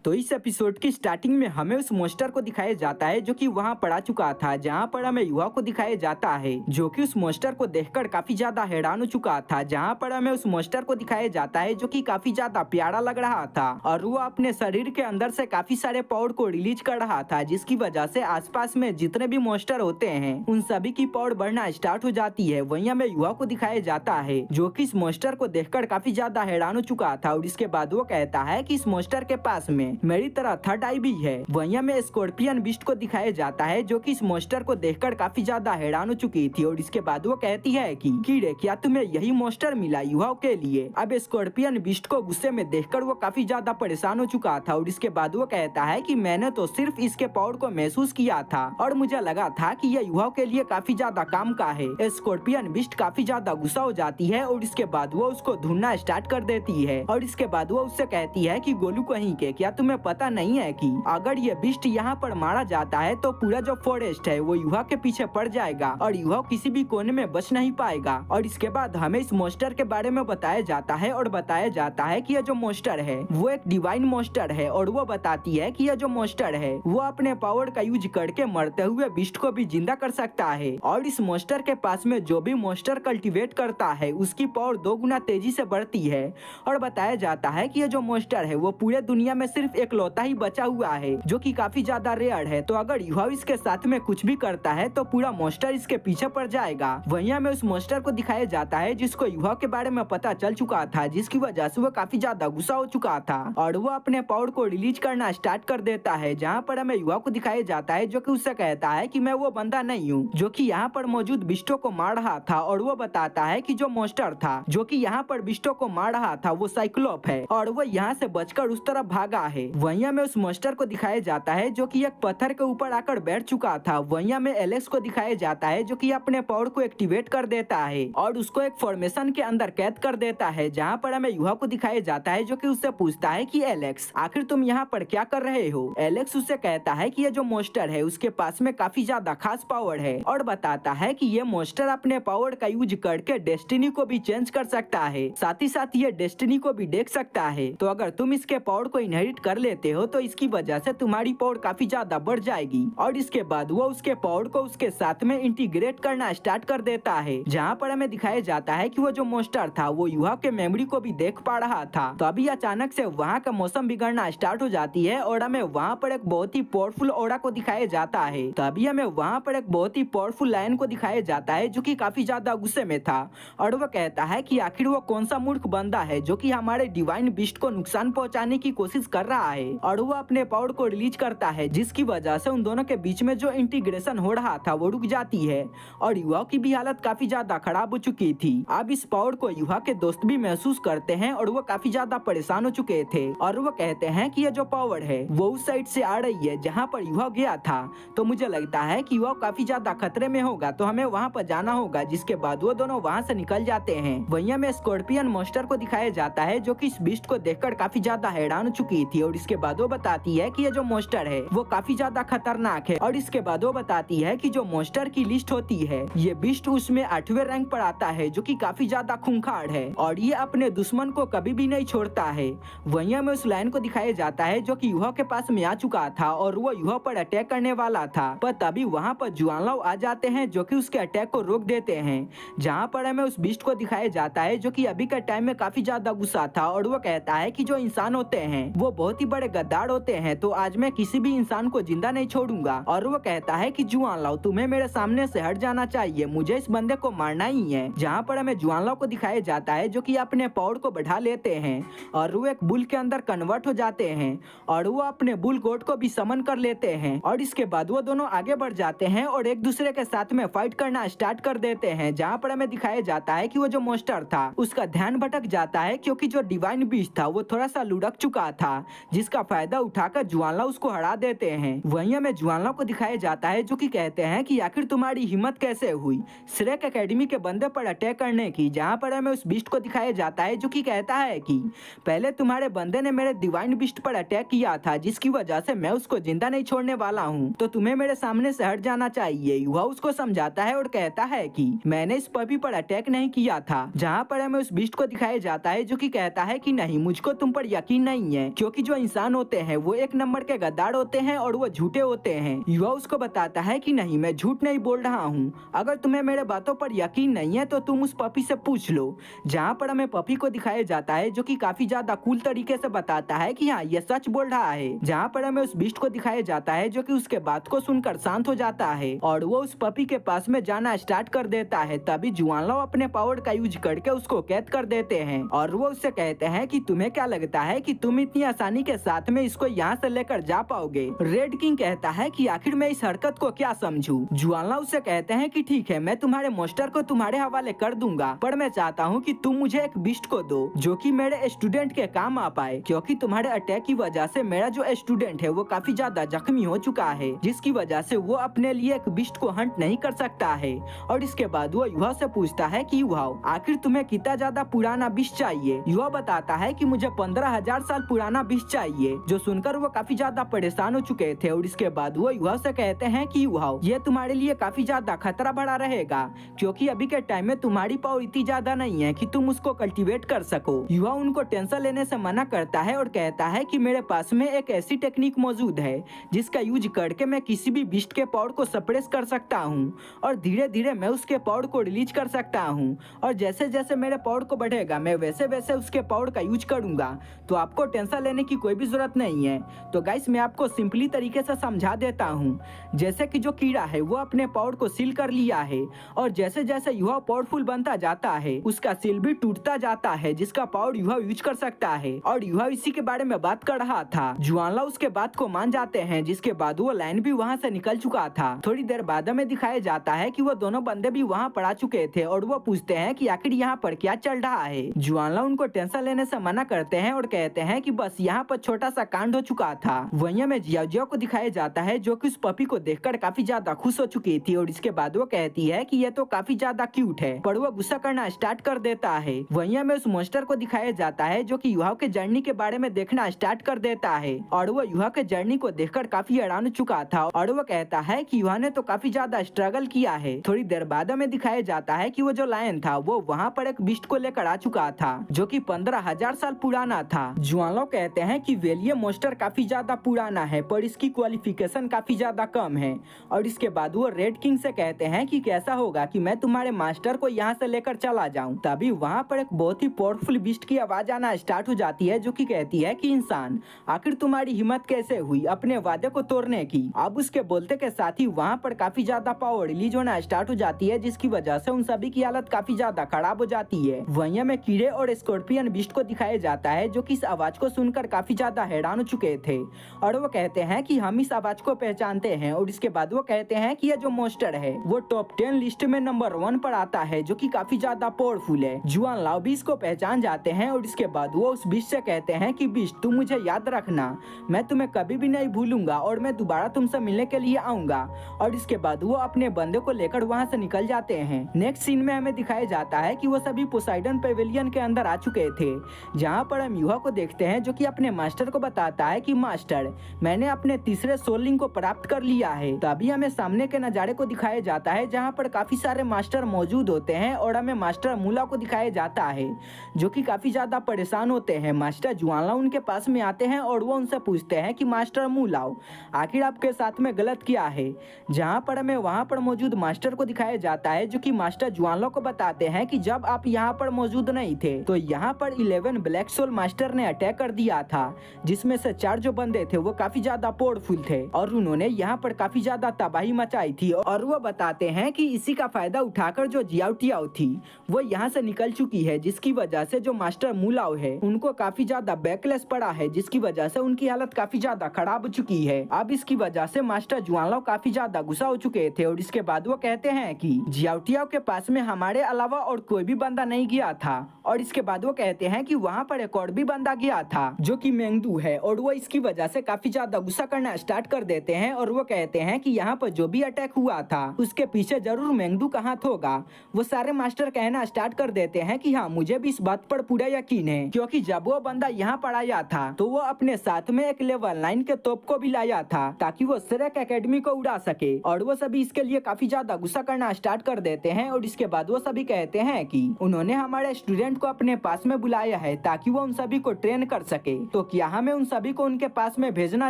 तो इस एपिसोड की स्टार्टिंग में हमें उस मॉन्स्टर को दिखाया जाता है जो कि वहां पड़ा चुका था, जहां पर हमें युवा को दिखाया जाता है जो कि उस मॉन्स्टर को देखकर काफी ज्यादा हैरान हो चुका था। जहां पर हमें उस मॉन्स्टर को दिखाया जाता है जो कि काफी ज्यादा प्यारा लग रहा था और वो अपने शरीर के अंदर से काफी सारे पावर को रिलीज कर रहा था, जिसकी वजह से आसपास में जितने भी मॉन्स्टर होते हैं उन सभी की पावर बढ़ना स्टार्ट हो जाती है। वहीं हमें युवा को दिखाया जाता है जो कि इस मॉन्स्टर को देखकर काफी ज्यादा हैरान हो चुका था और इसके बाद वो कहता है कि इस मॉन्स्टर के पास में मेरी तरह थर्ड आई भी है। वहीं हमें स्कॉर्पियन बीस्ट को दिखाया जाता है जो कि इस मॉन्स्टर को देखकर काफी ज्यादा हैरान हो चुकी थी और इसके बाद वो कहती है कि कीड़े क्या तुम्हें यही मॉन्स्टर मिला युवाओं के लिए। अब स्कॉर्पियन बीस्ट को गुस्से में देखकर वो काफी ज्यादा परेशान हो चुका था और इसके बाद वो कहता है कि मैंने तो सिर्फ इसके पावर को महसूस किया था और मुझे लगा था कि यह युवाओं के लिए काफी ज्यादा काम का है। स्कॉर्पियन बीस्ट काफी ज्यादा गुस्सा हो जाती है और इसके बाद वो उसको ढूंढना स्टार्ट कर देती है और इसके बाद वो उससे कहती है कि गोलू कहीं के क्या तुम्हें पता नहीं है कि अगर ये बीस्ट यहाँ पर मारा जाता है तो पूरा जो फॉरेस्ट है वो युवा के पीछे पड़ जाएगा और युवा किसी भी कोने में बच नहीं पाएगा। और इसके बाद हमें इस मॉन्स्टर के बारे में बताया जाता है और बताया जाता है कि यह जो मॉन्स्टर है वो एक डिवाइन मॉन्स्टर है और वो बताती है कि यह जो मॉन्स्टर है वो अपने पावर का यूज करके मरते हुए बीस्ट को भी जिंदा कर सकता है और इस मॉन्स्टर के पास में जो भी मॉन्स्टर कल्टीवेट करता है उसकी पावर 2 गुना तेजी से बढ़ती है। और बताया जाता है कि यह जो मॉन्स्टर है वो पूरे दुनिया में सिर्फ एकलौता ही बचा हुआ है जो कि काफी ज्यादा रेयर है। तो अगर युवा इसके साथ में कुछ भी करता है तो पूरा मॉन्स्टर इसके पीछे पड़ जाएगा। वहीं हमें उस मॉन्स्टर को दिखाया जाता है जिसको युवा के बारे में पता चल चुका था, जिसकी वजह से वो काफी ज्यादा गुस्सा हो चुका था और वो अपने पावर को रिलीज करना स्टार्ट कर देता है। जहाँ पर हमें युवा को दिखाया जाता है जो कि उससे कहता है कि मैं वो बंदा नहीं हूँ जो कि यहाँ पर मौजूद बिस्टो को मार रहा था और वो बताता है कि जो मॉन्स्टर था जो कि यहाँ पर बिस्टो को मार रहा था वो साइक्लोप है और वो यहाँ से बचकर उस तरफ भागा है। वहीं हमें उस मॉन्स्टर को दिखाया जाता है जो कि एक पत्थर के ऊपर आकर बैठ चुका था। वहीं हमें एलेक्स को दिखाया जाता है जो कि अपने पावर को एक्टिवेट कर देता है और उसको एक फॉर्मेशन के अंदर कैद कर देता है। जहाँ पर हमें युवा को दिखाया जाता है जो कि उससे पूछता है कि एलेक्स आखिर तुम यहाँ पर क्या कर रहे हो। एलेक्स उससे कहता है कि ये जो मॉन्स्टर है उसके पास में काफी ज्यादा खास पावर है और बताता है कि ये मॉन्स्टर अपने पावर का यूज करके डेस्टिनी को भी चेंज कर सकता है, साथ ही साथ ये डेस्टिनी को भी देख सकता है। तो अगर तुम इसके पावर को इनहेरिट कर लेते हो तो इसकी वजह से तुम्हारी पावर काफी ज्यादा बढ़ जाएगी। और इसके बाद वो उसके पावर को उसके साथ में इंटीग्रेट करना स्टार्ट कर देता है। जहाँ पर हमें दिखाया जाता है कि वो जो मॉन्स्टर था वो युवा के मेमोरी को भी देख पा रहा था। तो अभी अचानक से वहाँ का मौसम बिगड़ना स्टार्ट हो जाती है और हमें वहाँ पर एक बहुत ही पावरफुल ऑरा को दिखाया जाता है। तो अभी हमें वहाँ पर एक बहुत ही पावरफुल लायन को दिखाया जाता है जो कि काफी ज्यादा गुस्से में था और वो कहता है कि आखिर वो कौन सा मूर्ख बंदा है जो कि हमारे डिवाइन बीस्ट को नुकसान पहुंचाने की कोशिश कर रहा है। और वो अपने पावर को रिलीज करता है जिसकी वजह से उन दोनों के बीच में जो इंटीग्रेशन हो रहा था वो रुक जाती है और युवा की भी हालत काफी ज्यादा खराब हो चुकी थी। अब इस पावर को युवा के दोस्त भी महसूस करते हैं और वो काफी ज्यादा परेशान हो चुके थे और वो कहते हैं कि ये जो पावर है वो उस साइड से आ रही है जहाँ पर युवा गया था। तो मुझे लगता है कि युवा काफी ज्यादा खतरे में होगा तो हमें वहाँ पर जाना होगा। जिसके बाद वो दोनों वहाँ से निकल जाते हैं। वहीं हमें स्कॉर्पियन मॉन्स्टर को दिखाया जाता है जो कि इस बीस्ट को देखकर काफी ज्यादा हैरान हो चुकी थी और इसके बाद वो बताती है कि ये जो मॉन्स्टर है वो काफी ज्यादा खतरनाक है। और इसके बाद वो बताती है कि जो मॉन्स्टर की लिस्ट होती है ये बीस्ट उसमें 8वें रैंक पर आता है जो कि काफी ज्यादा खूंखार है और ये अपने दुश्मन को कभी भी नहीं छोड़ता है। वहीं हमें उस लाइन को दिखाया जाता है जो कि युवा के पास में आ चुका था और वो युवा पर अटैक करने वाला था, पर तभी वहाँ पर जुआनलाओ आ जाते हैं जो कि उसके अटैक को रोक देते हैं। जहाँ पर हमें उस बीस्ट को दिखाया जाता है जो कि अभी के टाइम में काफी ज्यादा गुस्सा था और वो कहता है कि जो इंसान होते हैं वो बहुत ही बड़े गद्दार होते हैं, तो आज मैं किसी भी इंसान को जिंदा नहीं छोड़ूंगा। और वो कहता है कि जुआनलाओ तुम्हें मेरे सामने से हट जाना चाहिए, मुझे इस बंदे को मारना ही है। जहाँ पर हमें जुआनलाओ को दिखाया जाता है जो कि अपने पावर को बढ़ा लेते हैं और वो एक बुल के अंदर कन्वर्ट हो जाते हैं और वो अपने बुल गोट को भी समन कर लेते हैं। और इसके बाद वो दोनों आगे बढ़ जाते हैं और एक दूसरे के साथ में फाइट करना स्टार्ट कर देते हैं। जहाँ पर हमें दिखाया जाता है कि वो जो मॉन्स्टर था उसका ध्यान भटक जाता है क्योंकि जो डिवाइन बीस्ट था वो थोड़ा सा लुढ़क चुका था, जिसका फायदा उठाकर जुआनला उसको हरा देते हैं। वहीं हमें जुआनला को दिखाया जाता है जो कि कहते हैं कि आखिर तुम्हारी हिम्मत कैसे हुई श्रेक एकेडमी के बंदे पर अटैक करने की। जहाँ पर हमें उस बीस्ट को दिखाया जाता है जो कि कहता है कि पहले तुम्हारे बंदे ने मेरे डिवाइन बीस्ट पर अटैक किया था जिसकी वजह से मैं उसको जिंदा नहीं छोड़ने वाला हूँ, तो तुम्हें मेरे सामने से हट जाना चाहिए। युवा उसको समझाता है और कहता है कि मैंने इस पपी पर अटैक नहीं किया था। जहाँ पर हमें उस बीस्ट को दिखाया जाता है जो कि कहता है कि नहीं, मुझको तुम पर यकीन नहीं है क्योंकि जो इंसान होते हैं वो एक नंबर के गद्दार होते हैं और वो झूठे होते हैं। युवा उसको बताता है कि नहीं, मैं झूठ नहीं बोल रहा हूँ, अगर तुम्हें मेरे बातों पर यकीन नहीं है तो तुम उस पपी से पूछ लो। जहाँ पर हमें पपी को दिखाया जाता है जो कि काफी ज्यादा कूल तरीके से बताता है कि हाँ ये सच बोल रहा है। जहाँ पर हमें उस बिस्ट को दिखाया जाता है जो कि उसके बात को सुनकर शांत हो जाता है और वो उस पपी के पास में जाना स्टार्ट कर देता है। तभी जुआनलाओ अपने पावर का यूज करके उसको कैद कर देते हैं और वो उससे कहते हैं कि तुम्हें क्या लगता है कि तुम इतनी आसानी के साथ में इसको यहाँ से लेकर जा पाओगे। रेड किंग कहता है कि आखिर मैं इस हरकत को क्या समझूं। जुआनलाओ उससे कहते हैं कि ठीक है, मैं तुम्हारे मास्टर को तुम्हारे हवाले कर दूंगा, पर मैं चाहता हूँ कि तुम मुझे एक बिस्ट को दो जो कि मेरे स्टूडेंट के काम आ पाए, क्योंकि तुम्हारे अटैक की वजह से मेरा जो स्टूडेंट है वो काफी ज्यादा जख्मी हो चुका है, जिसकी वजह से वो अपने लिए एक बिस्ट को हंट नहीं कर सकता है। और इसके बाद वो युवा से पूछता है कि युवा आखिर तुम्हें कितना ज्यादा पुराना बिस्ट चाहिए। युवा बताता है कि मुझे 15,000 साल पुराना बिस्ट चाहिए। जो सुनकर वो काफी ज्यादा परेशान हो चुके थे और इसके बाद वो युवा से कहते हैं कि युवा ये तुम्हारे लिए काफी ज्यादा खतरा भरा रहेगा, क्योंकि अभी के टाइम में तुम्हारी पावर इतनी ज्यादा नहीं है कि तुम उसको कल्टीवेट कर सको। युवा उनको टेंशन लेने से मना करता है और कहता है कि मेरे पास में एक ऐसी टेक्निक मौजूद है जिसका यूज करके मैं किसी भी बिस्ट के पावर को सप्रेस कर सकता हूँ और धीरे धीरे मैं उसके पावर को रिलीज कर सकता हूँ, और जैसे जैसे मेरे पावर को बढ़ेगा मैं वैसे वैसे उसके पावर का यूज करूंगा, तो आपको टेंशन लेने की कोई भी जरूरत नहीं है। तो गाइस मैं आपको सिंपली तरीके से समझा देता हूँ। जैसे कि जो कीड़ा है वो अपने पावर को सील कर लिया है और जैसे जैसे युवा पावरफुल बनता जाता है उसका सील भी टूटता जाता है, जिसका पावर युवा यूज कर सकता है। और युवा इसी के बारे में बात कर रहा था। जुआनलाओ उसके बात को मान जाते हैं, जिसके बाद वो लाइन भी वहाँ से निकल चुका था। थोड़ी देर बाद में दिखाया जाता है कि वो दोनों बंदे भी वहाँ पर आ चुके थे और वो पूछते हैं कि आखिर यहाँ पर क्या चल रहा है। जुआनलाओ उनको टेंशन लेने से मना करते हैं और कहते हैं कि बस यहाँ पर छोटा सा कांड हो चुका था। वहीं में जियाओ को दिखाया जाता है जो कि उस पपी को देखकर काफी ज्यादा खुश हो चुकी थी और इसके बाद वो कहती है कि ये तो काफी ज्यादा क्यूट है, पर वो गुस्सा करना स्टार्ट कर देता है। वहीं में उस मॉन्स्टर को दिखाया जाता है जो कि युवा के जर्नी के बारे में देखना स्टार्ट कर देता है और वो युवा के जर्नी को देखकर काफी हैरान हो चुका था और वो कहता है कि युवा ने तो काफी ज्यादा स्ट्रगल किया है। थोड़ी देर बाद में दिखाया जाता है कि वो जो लायन था वो वहाँ पर एक बिस्ट को लेकर आ चुका था जो कि 15,000 साल पुराना था। जुआनलाओ कहते हैं कि वेलिये मॉन्स्टर काफी ज्यादा पुराना है पर इसकी क्वालिफिकेशन काफी ज्यादा कम है। और इसके बाद वो रेड किंग से कहते हैं कि कैसा होगा कि मैं तुम्हारे मास्टर को यहाँ से लेकर चला जाऊं। तभी वहाँ पर एक बहुत ही पावरफुल बिस्ट की आवाज आना स्टार्ट हो जाती है जो कि कहती है कि इंसान आखिर तुम्हारी हिम्मत कैसे हुई अपने वादे को तोड़ने की। अब उसके बोलते के साथ ही वहाँ पर काफी ज्यादा पावर रिलीज होना स्टार्ट हो जाती है, जिसकी वजह से उन सभी की हालत काफी ज्यादा खराब हो जाती है। वहीं में कीड़े और स्कॉर्पियन बिस्ट को दिखाया जाता है जो कि इस आवाज को सुनकर काफी ज्यादा हैरान हो चुके थे और वो कहते हैं कि हम इस आवाज को पहचानते हैं। और इसके बाद वो कहते हैं कि ये जो मॉन्स्टर है वो टॉप 10 लिस्ट में नंबर 1 पर आता है जो कि काफी ज्यादा पावरफुल है। जुआनलाओ भी इसको पहचान जाते हैं और इसके बाद वो उस बिस्ट से कहते हैं कि बिस्ट तुम मुझे याद रखना, मैं तुम्हें कभी भी नहीं भूलूंगा और मैं दोबारा तुमसे मिलने के लिए आऊंगा। और इसके बाद वो अपने बंदे को लेकर वहाँ से निकल जाते हैं। नेक्स्ट सीन में हमें दिखाया जाता है कि वो सभी पोसाइडन पेविलियन के अंदर आ चुके थे, जहाँ पर हम युवा को देखते हैं जो कि अपने मास्टर को बताता है कि मास्टर मैंने अपने तीसरे सोलिंग को प्राप्त कर लिया है। तभी हमें सामने के नजारे को दिखाया जाता है जहाँ पर काफी सारे मास्टर मौजूद होते हैं और हमें मास्टर मूला को दिखाया जाता है जो कि काफी ज्यादा परेशान होते हैं। मास्टर जुआनलाओ उनके पास में आते हैं और वो उनसे पूछते हैं कि मास्टर मूलाओ आखिर आपके साथ में गलत किया है। जहाँ पर हमें वहाँ पर मौजूद मास्टर को दिखाया जाता है जो कि मास्टर जुआनलाओ को बताते हैं कि जब आप यहाँ पर मौजूद नहीं थे तो यहाँ पर 11 ब्लैक सोल मास्टर ने अटैक कर दिया था, जिसमें से 4 जो बंदे थे वो काफी ज्यादा पावरफुल थे और उन्होंने यहाँ पर काफी ज्यादा तबाही मचाई थी। और वो बताते हैं कि इसी का फायदा उठाकर जो जियाओ थी वो यहाँ से निकल चुकी है, जिसकी वजह से जो मास्टर मूलाओ है उनको काफी ज्यादा बैकलेस पड़ा है, जिसकी वजह से उनकी हालत काफी ज्यादा खराब हो चुकी है। अब इसकी वजह से मास्टर जुआनलाओ काफी ज्यादा गुस्सा हो चुके थे और इसके बाद वो कहते हैं कि जियाओ के पास में हमारे अलावा और कोई भी बंदा नहीं गया था। और इसके बाद वो कहते हैं कि वहाँ पर एक और भी बंदा गया था जो कि मेंगदू है और वो इसकी वजह से काफी ज्यादा गुस्सा करना स्टार्ट कर देते हैं और वो कहते हैं कि यहाँ पर जो भी अटैक हुआ था उसके पीछे जरूर मेंगदू का हाथ होगा। वो सारे मास्टर कहना स्टार्ट कर देते हैं कि हाँ मुझे भी इस बात पर पूरा यकीन है, क्योंकि जब वो बंदा यहाँ पर आया था तो वो अपने साथ में एक लेवल 9 के तोप को भी लाया था ताकि वो श्रेक एकेडमी को उड़ा सके। और वो सभी इसके लिए काफी ज्यादा गुस्सा करना स्टार्ट कर देते हैं और इसके बाद वो सभी कहते हैं कि उन्होंने हमारे स्टूडेंट को अपने पास में बुलाया है ताकि वो उन सभी को ट्रेन कर सके। तो तो क्या हमें उन सभी को उनके पास में भेजना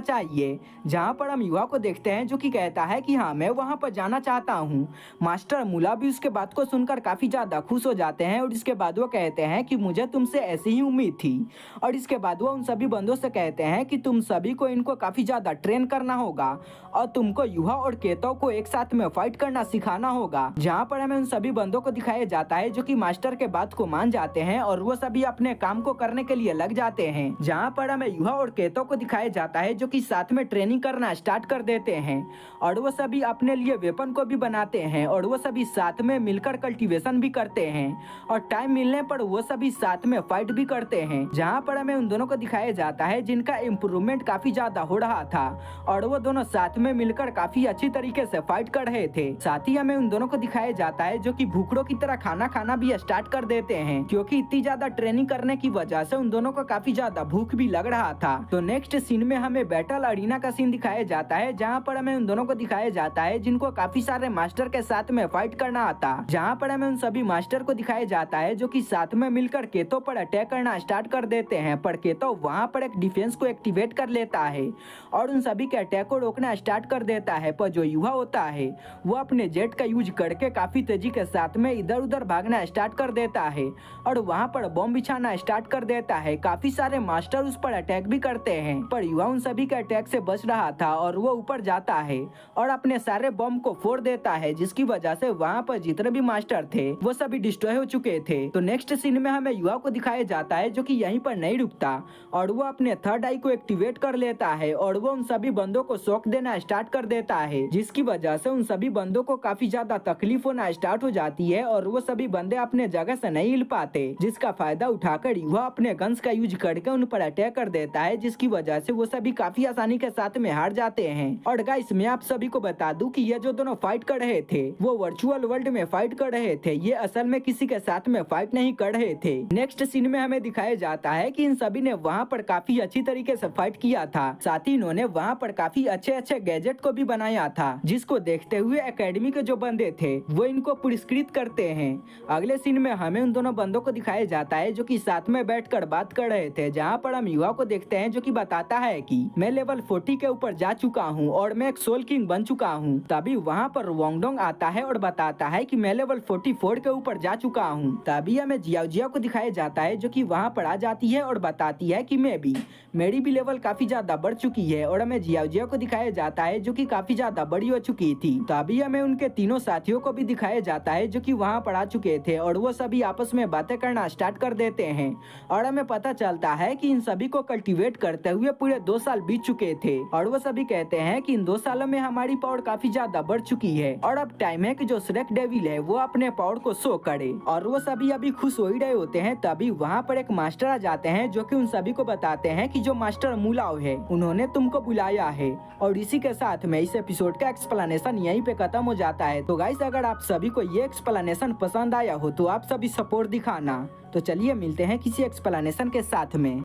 चाहिए। जहाँ पर हम युवा को देखते हैं जो कि कहता है कि हाँ मैं वहाँ पर जाना चाहता हूँ। मास्टर मुला भी उसके बात को सुनकर काफ़ी ज़्यादा खुश हो जाते हैं और इसके बाद वो कहते हैं कि मुझे तुमसे ऐसी ही उम्मीद थी। और इसके बाद वो उन सभी बंदों से कहते हैं कि तुम सभी को इनको काफ़ी ज़्यादा ट्रेन करना होगा और तुमको युवा और केतो को एक साथ में फाइट करना सिखाना होगा। जहाँ पर हमें उन सभी बंदों को दिखाया जाता है जो कि मास्टर के बात को मान जाते हैं और वो सभी अपने काम को करने के लिए लग जाते हैं। जहाँ पर हमें युवा और केतो को दिखाया जाता है जो कि साथ में ट्रेनिंग करना स्टार्ट कर देते हैं और वो सभी अपने लिए वेपन को भी बनाते हैं और वो सभी साथ में मिलकर कल्टीवेशन भी करते हैं और टाइम मिलने पर वो सभी साथ में फाइट भी करते हैं। जहाँ पर हमें उन दोनों को दिखाया जाता है जिनका इम्प्रूवमेंट काफी ज्यादा हो रहा था और वो दोनों साथ में मिलकर काफी अच्छी तरीके से फाइट कर रहे थे। साथ ही हमें उन दोनों को दिखाया जाता है जो कि भूखड़ों की तरह खाना खाना भी स्टार्ट कर देते हैं क्योंकि इतनी ज्यादा ट्रेनिंग करने की वजह से उन दोनों को काफी ज्यादा भूख भी लग रहा था। तो नेक्स्ट सीन में हमें बैटल अरीना का सीन दिखाया जाता है जहाँ पर हमें उन दोनों को दिखाया जाता है जिनको काफी सारे मास्टर के साथ में फाइट करना आता। जहाँ पर हमें उन सभी मास्टर को दिखाया जाता है जो कि साथ में मिलकर केतो पर अटैक करना स्टार्ट कर देते हैं, पर केतो वहाँ पर एक डिफेंस को एक्टिवेट कर लेता है और उन सभी के अटैक को रोकना स्टार्ट कर देता है। पर जो युवा होता है वो अपने जेट का यूज करके काफी तेजी के साथ में इधर उधर भागना स्टार्ट कर देता है और वहाँ पर बॉम्ब बिछाना स्टार्ट कर देता है। काफी सारे मास्टर उस पर अटैक भी करते हैं पर युवा उन सभी के अटैक से बच रहा था और वो ऊपर जाता है और अपने सारे बॉम्ब को फोड़ देता है जिसकी वजह से वहाँ पर जितने भी मास्टर थे वो सभी डिस्ट्रॉय हो चुके थे। तो नेक्स्ट सीन में हमें युवा को दिखाया जाता है जो कि यहीं पर नहीं रुकता और वो अपने थर्ड आई को एक्टिवेट कर लेता है और वो उन सभी बंदों को शॉक देना स्टार्ट कर देता है जिसकी वजह से उन सभी बंदों को काफी ज्यादा तकलीफ होना स्टार्ट हो जाती है और वो सभी बंदे अपने जगह से नहीं हिल पाते, जिसका फायदा उठाकर युवा अपने गन्स का यूज करके उन पर अटैक कर देता है जिसकी वजह से वो सभी काफी आसानी के साथ में हार जाते हैं। और गाइस मैं आप सभी को बता दूं कि ये जो दोनों फाइट कर रहे थे वो वर्चुअल वर्ल्ड में फाइट कर रहे थे, ये असल में किसी के साथ में फाइट नहीं कर रहे थे। नेक्स्ट सीन में हमें दिखाया जाता है कि इन सभी ने वहाँ पर काफी अच्छी तरीके से फाइट किया था, साथ ही इन्होंने वहाँ पर काफी अच्छे अच्छे गैजेट को भी बनाया था जिसको देखते हुए एकेडमी के जो बंदे थे वो इनको पुरस्कृत करते हैं। अगले सीन में हमें उन दोनों बंदों को दिखाया जाता है जो कि साथ में बैठकर बात कर रहे थे, जहाँ पर हम युवा को देखते हैं जो कि बताता है कि मैं लेवल 40 के ऊपर जा चुका हूँ और मैं एक सोल किंग बन चुका हूँ। तभी वहाँ पर वांगडोंग आता है और बताता है कि मैं लेवल 44 के ऊपर जा चुका हूँ। तभी हमें जियाओजिया को दिखाया जाता है जो कि वहाँ पर आ जाती है और बताती है कि मेरी भी लेवल काफी ज्यादा बढ़ चुकी है और हमें जियाओजिया को दिखाया जाता है जो कि काफी ज्यादा बड़ी हो चुकी थी। तभी हमें उनके तीनों साथियों को भी दिखाया जाता है जो कि वहाँ पर आ चुके थे और वो सभी आपस में बातें करना स्टार्ट कर देते हैं और हमें पता चलता है कि इन सभी को कल्टीवेट करते हुए पूरे 2 साल बीत चुके थे और वो सभी कहते हैं कि इन 2 सालों में हमारी पावर काफी ज्यादा बढ़ चुकी है और अब टाइम है कि जो श्रेक डेविल है वो अपने पावर को शो करे। और वो सभी अभी खुश हो ही रहे होते हैं तभी वहाँ पर एक मास्टर आ जाते हैं जो कि उन सभी को बताते हैं कि जो मास्टर मुलाव है उन्होंने तुमको बुलाया है। और इसी के साथ में इस एपिसोड का एक्सप्लेनेशन यहीं पे खत्म हो जाता है। तो गाइस अगर आप सभी को ये एक्सप्लेनेशन पसंद आया हो तो आप सभी सपोर्ट दिखाना। तो चलिए मिलते हैं किसी एक्सप्लेनेशन के साथ में।